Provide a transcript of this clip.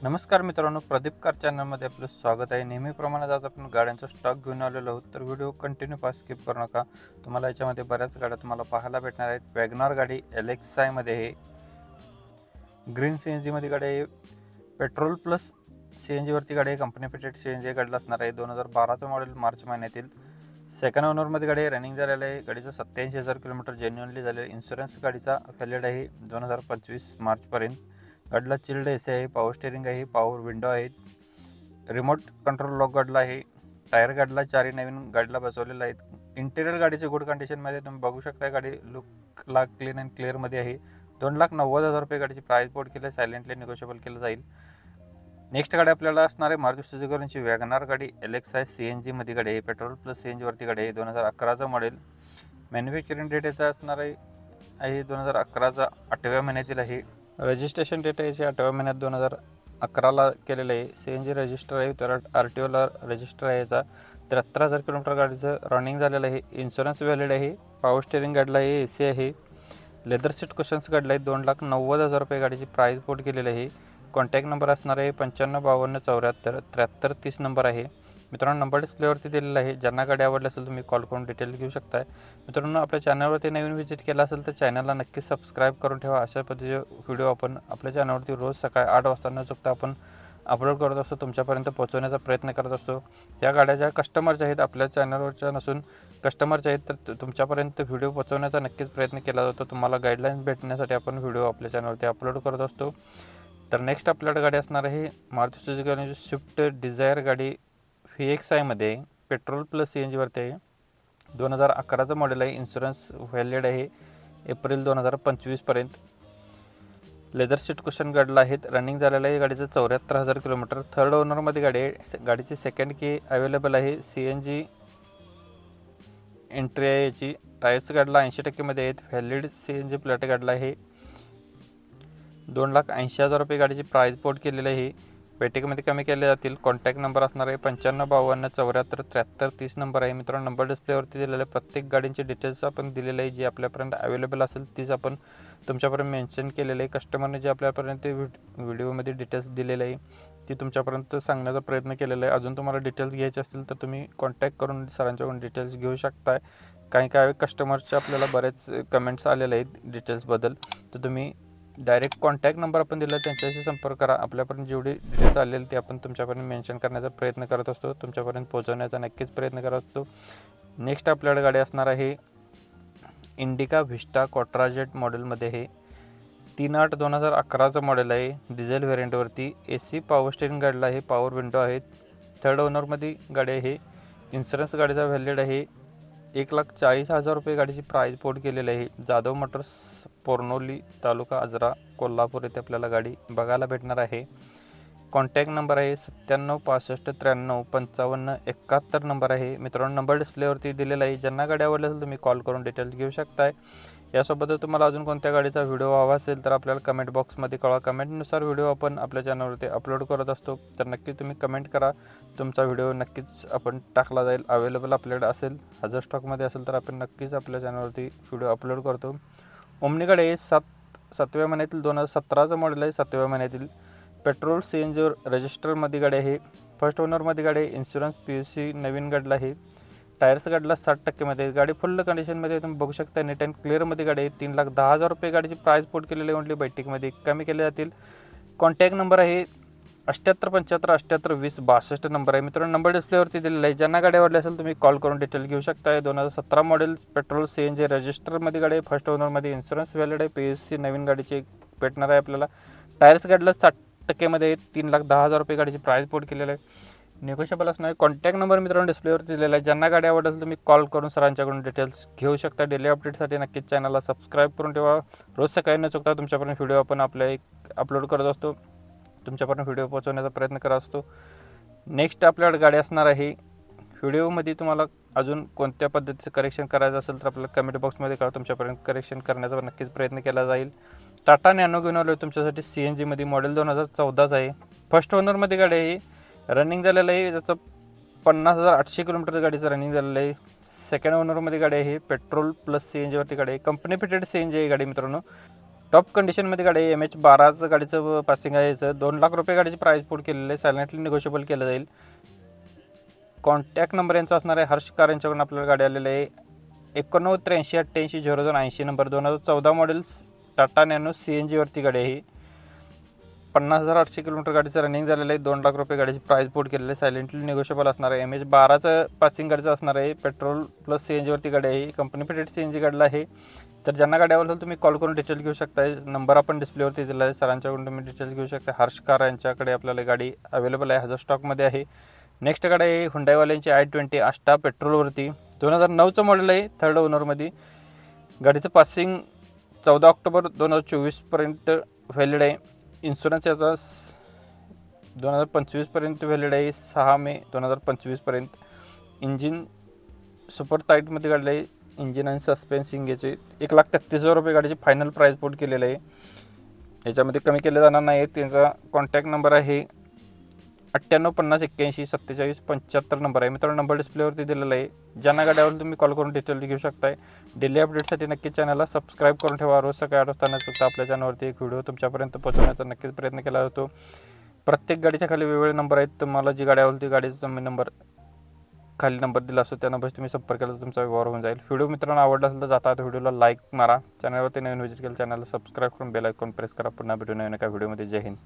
नमस्कार मित्रांनो, प्रदीप कार चॅनलमध्ये आपलं स्वागत आहे। नेहमीप्रमाणे आज आपण गाड्यांचा स्टॉक घेऊन आलेलो आहोत, तर व्हिडिओ कंटिन्यू स्किप करू नका। तुम्हाला याच्यामध्ये बऱ्याच गाड्या तुम्हाला पाहायला भेटणार आहेत। वॅगनर गाडी LXi मध्ये आहे, ग्रीन CNG मध्ये गाडी आहे, पेट्रोल प्लस CNG वरती गाडी आहे, कंपनी फिटेड CNG गाडीला असणार आहे। 2012चं मॉडेल, मार्च महिन्यातील सेकंड ओनरमध्ये गाडी रनिंग झालेलं आहे। गाडीचं 87,000 किलोमीटर जेन्युअनली झाले। इन्शुरन्स गाडीचा व्हॅलिड आहे 2025 मार्चपर्यंत। गाडीला चिल्ड AC आहे, पॉवर स्टेअरिंग आहे, पॉवर विंडो आहेत, रिमोट कंट्रोल लॉक गाडीला आहे। टायर गाडीला चारही नवीन गाडीला बसवलेला आहेत। इंटेरियर गाडीचे गुड कंडिशनमध्ये तुम्ही बघू शकता। गाडी लुकला क्लीन अँड क्लिअरमध्ये आहे। 2,90,000 रुपये गाडीची प्राइस बोर्ड केली, सायलेंटली निगोशिएबल केलं जाईल। नेक्स्ट गाडी आपल्याला असणार आहे मारुती सुझुकी वॅगनर गाडी LXi CNG मध्ये गाडी आहे, पेट्रोल प्लस CNG वरती गाडी आहे। 2011चं मॉडेल, मॅन्युफॅक्चरिंग डेट याचा असणार आहे 2011चा 8व्या महिन्यातील आहे। रजिस्ट्रेशन डेट याची 8व्या महिन्यात 2011ला केलेलं आहे। CNG रजिस्टर आहे, तर RTOला रजिस्टर आहे याचा। 73,000 किलोमीटर गाडीचं रनिंग झालेलं आहे। इन्शुरन्स व्हॅलिड आहे, पॉवर स्टेअरिंग गाडीला आहे, AC आहे, लेदर सीट कुशन्स गाडीला आहे। 2,90,000 रुपये गाडीची प्राइस बोर्ड केलेली आहे। कॉन्टॅक्ट नंबर असणार आहे 955274 7330 नंबर आहे मित्रांनो। नंबर डिस्प्लेवरती दिलेला आहे। ज्यांना गाडी आवडली असेल तुम्ही कॉल करून डिटेल घेऊ शकता मित्रांनो। आपल्या चॅनलवरती नवीन व्हिजिट केला असेल तर चॅनलला नक्की सबस्क्राईब करून ठेवा। अशा पद्धतीचे व्हिडिओ आपण आपल्या चॅनलवरती रोज सकाळी 8 वाजता न चुकता आपण अपलोड करत असतो, तुमच्यापर्यंत पोहोचवण्याचा प्रयत्न करत असतो। या गाड्या ज्या कस्टमरच्या आहेत, आपल्या चॅनलवरच्या नसून कस्टमरच्या आहेत, तर तुमच्यापर्यंत व्हिडिओ पोहोचवण्याचा नक्कीच प्रयत्न केला जातो। तुम्हाला गाईडलाईन्स भेटण्यासाठी आपण व्हिडिओ आपल्या चॅनलवरती अपलोड करत असतो। तर नेक्स्ट आपल्याकडे गाडी असणार आहे मारुती सुझुकी स्विफ्ट डिझायर गाडी VXi मध्ये, पेट्रोल प्लस CNG वरती आहे। 2011चं मॉडेल आहे, इन्शुरन्स व्हॅलिड आहे एप्रिल 2025 पर्यंत। लेदर सीट कुशन गाडीला आहेत, रनिंग झालेलं आहे गाडीचं 74,000 किलोमीटर। थर्ड ओनरमध्ये गाडी आहे, गाडीची सेकंड की अवेलेबल आहे। CNG एंट्री आहे याची। टायर्स गाडीला 80% मध्ये आहेत, व्हॅलिड CNG प्लॅट गाडीला आहे। 2,80,000 रुपये गाडीची प्राइस बोर्ड केलेली आहे। वेटिंगमध्ये कमी केले जातील। कॉन्टॅक्ट नंबर असणार आहे 955274 7330 नंबर आहे मित्रांनो। नंबर डिस्प्लेवरती दिलेला आहे। प्रत्येक गाडींची डिटेल्स आपण दिलेले आहे, जी आपल्यापर्यंत अवेलेबल असेल तीच आपण तुमच्यापर्यंत मेन्शन केलेलं आहे। कस्टमरने जे आपल्यापर्यंत व्हिडिओमध्ये डिटेल्स दिलेले आहे ती तुमच्यापर्यंत सांगण्याचा प्रयत्न केलेला आहे। अजून तुम्हाला डिटेल्स घ्यायचे असतील तर तुम्ही कॉन्टॅक्ट करून सरांच्याकडून डिटेल्स घेऊ शकताय। काही कस्टमरचे आपल्याला बरेच कमेंट्स आलेले आहेत डिटेल्सबद्दल, तर तुम्ही डायरेक्ट कॉन्टॅक्ट नंबर आपण दिला त्यांच्याशी संपर्क करा। आपल्यापर्यंत जेवढी डिटेल्स आलेली ते आपण तुमच्यापर्यंत मेन्शन करण्याचा प्रयत्न करत असतो, तुमच्यापर्यंत पोहोचवण्याचा नक्कीच प्रयत्न करत असतो। नेक्स्ट आपल्याकडे गाडी असणार आहे इंडिका व्हिस्टा क्वाट्राजेट मॉडेलमध्ये आहे। 3/8/2011चं मॉडेल आहे, डिझेल व्हेरियंटवरती। AC पॉवर स्टेअरिंग गाडीला आहे, पॉवर विंडो आहेत। थर्ड ओनरमध्ये गाडी आहे। इन्शुरन्स गाडीचा व्हॅलिड आहे। 1,40,000 रुपये गाडीची प्राइस बोर्ड केलेली आहे। जाधव मोटर्स, पोर्नोली, तालुका आजरा, कोल्हापूर येथे आपल्याला गाडी बघायला भेटणार आहे। कॉन्टॅक्ट नंबर आहे 9765935571 नंबर आहे मित्रांनो। नंबर डिस्प्लेवरती दिलेला आहे। ज्यांना गाडी आवडली असेल तुम्ही कॉल करून डिटेल्स घेऊ शकताय। यासोबत तुम्हाला अजून कोणत्या गाडीचा व्हिडिओ हवा असेल तर आपल्याला कमेंट बॉक्समध्ये कळवा। कमेंटनुसार व्हिडिओ आपण आपल्या चॅनलवरती अपलोड करत असतो, तर नक्की तुम्ही कमेंट करा। तुमचा व्हिडिओ नक्कीच आपण टाकला जाईल। अवेलेबल आपल्याकडे असेल, हजर स्टॉकमध्ये असेल तर आपण नक्कीच आपल्या चॅनलवरती व्हिडिओ अपलोड करतो। ओमनी गाडी आहे 7व्या महिन्यातील 2017चं मॉडेल आहे, 7व्या महिन्यातील। पेट्रोल CNG रजिस्टरमध्ये गाडी आहे। फर्स्ट ओनरमध्ये गाडी आहे। इन्शुरन्स PUC नवीन गाडीला आहे। टायर्स गाडीला 60% मध्ये। गाडी फुल कंडिशनमध्ये तुम्ही बघू शकता, नीट अँड क्लिअरमध्ये गाडी आहे। 3,10,000 रुपये गाडीची प्राइस बोर्ड केलेली आहे। ओनली बैठकीमध्ये कमी केले जातील। कॉन्टॅक्ट नंबर आहे 7875782062 नंबर आहे मित्रांनो। नंबर डिस्प्लेवरती दिलेला आहे। ज्यांना गाडी आवडली असेल तुम्ही कॉल करून डिटेल घेऊ शकता। 2017 मॉडेल, पेट्रोल CNG रजिस्टरमध्ये गाडी आहे। फर्स्ट ओनरमध्ये, इन्शुरन्स व्हॅलिड आहे। PUC नवीन गाडीची भेटणार आहे आपल्याला। टायर्स गाडीला 60% मध्ये 3,10,000 रुपये गाडीची प्राइस बोर्ड केलेलं आहे। निगोशिएबल असणार आहे। कॉन्टॅक्ट नंबर मित्रांनो डिस्प्लेवरती दिलेला आहे। ज्यांना गाडी आवडत असेल तुम्ही कॉल करून सरांच्याकडून डिटेल्स घेऊ शकता। डेली अपडेटसाठी नक्कीच चॅनलला सबस्क्राईब करून ठेवा। रोज सकाळी न चुकता तुमच्यापर्यंत व्हिडिओ आपण अपलोड करत असतो, तुमच्यापर्यंत व्हिडिओ पोहोचवण्याचा प्रयत्न करत असतो। नेक्स्ट आपल्याकडे गाडी असणार आहे। व्हिडिओमध्ये तुम्हाला अजून कोणत्या पद्धतीचं करेक्शन करायचं असेल तर आपल्याला कमेंट बॉक्समध्ये कळवा, तुमच्यापर्यंत करेक्शन करण्याचा नक्कीच प्रयत्न केला जाईल। टाटा नॅनो घेऊन आलो तुमच्यासाठी CNG मध्ये, मॉडेल 2014चं आहे। फर्स्ट ओनरमध्ये गाडी आहे, रनिंग झालेलं आहे। त्याचं 50,800 किलोमीटर गाडीचं रनिंग झालेलं आहे। सेकंड ओनरमध्ये गाडी आहे। पेट्रोल प्लस CNG वरती गाडी आहे। कंपनी फिटेड CNG आहे गाडी मित्रांनो। टॉप कंडिशनमध्ये गाडी आहे. MH12 गाडीचं पासिंग आहे. याचं 2 लाख रुपये गाडीची प्राईस पुट केलेलं आहे. सायलेंटली निगोशिएबल केलं जाईल. कॉन्टॅक्ट नंबर यांचा असणार आहे. हर्ष कार यांच्याकडून आपल्याला गाडी आलेली आहे. 8983880280 number 2014 models Tata nano CNG वरती गाडी आहे. 50,800 किलोमीटर गाडीचं रनिंग झालेलं आहे. 2 लाख रुपये गाडीची प्राईस पुट केलेली आहे. सायलेंटली निगोशिएबल असणार आहे. MH12चं पासिंग गाडीचं असणार आहे. पेट्रोल प्लस CNG वरती गाडी आहे. कंपनी फिटेड CNG गाडीला आहे. तर ज्यांना गाडी आवडेल तुम्ही कॉल करून डिटेल घेऊ शकता. नंबर आपण डिस्प्लेवरती दिला आहे. सरांच्याकडून तुम्ही डिटेल्स घेऊ शकता. हर्ष कार यांच्याकडे आपल्याला गाडी अवेलेबल आहे. 1000 स्टॉकमध्ये आहे. नेक्स्ट गाडी आहे हुंडाईवाल्यांची i20 आस्टा पेट्रोलवरती 2009चं मॉडेल आहे. 3rd ओनरमध्ये गाडीचं पासिंग 14 ऑक्टोबर 2024पर्यंत व्हॅलिड आहे. इन्शुरन्स याचा 2025पर्यंत व्हॅलिड आहे. 6 मे 2025पर्यंत. इंजिन सुपर टाईटमध्ये गाडलं आहे. इंजिन आणि सस्पेन्सिंग याचे 1,33,000 रुपये गाडीची फायनल प्राईस पुट केलेलं आहे. याच्यामध्ये कमी केले जाणार नाही. त्यांचा कॉन्टॅक्ट नंबर आहे 9850814775 नंबर आहे. मित्रांनो नंबर डिस्प्लेवरती दिलेला आहे. ज्यांना गाड्यावर तुम्ही कॉल करून डिटेल घेऊ शकताय. डेली अपडेटसाठी नक्कीच चॅनलला सबस्क्राईब करून ठेवा. रोज सकाळी 8 वाजता सुद्धा आपल्या चॅनलवरती एक व्हिडिओ तुमच्यापर्यंत पोहोचवण्याचा नक्कीच प्रयत्न केला जातो. प्रत्येक गाडीच्या खाली वेगवेगळे नंबर आहेत. तुम्हाला जी गाडी आवडली ती गाडीचा तुम्ही नंबर खाली नंबर दिला असतो त्या नंबरशी तुम्ही संपर्क केला तर तुमचा व्यवहार होऊन जाईल. व्हिडिओ मित्रांनो आवडला असेल तर जाता व्हिडिओला लाईक मारा. चॅनलवरती नवीन व्हिजिट केलं चॅनलला सबस्क्राईब करून बेल आयकॉन प्रेस करा. पुन्हा भेटू नवीन एका व्हिडिओमध्ये. जय हिंद.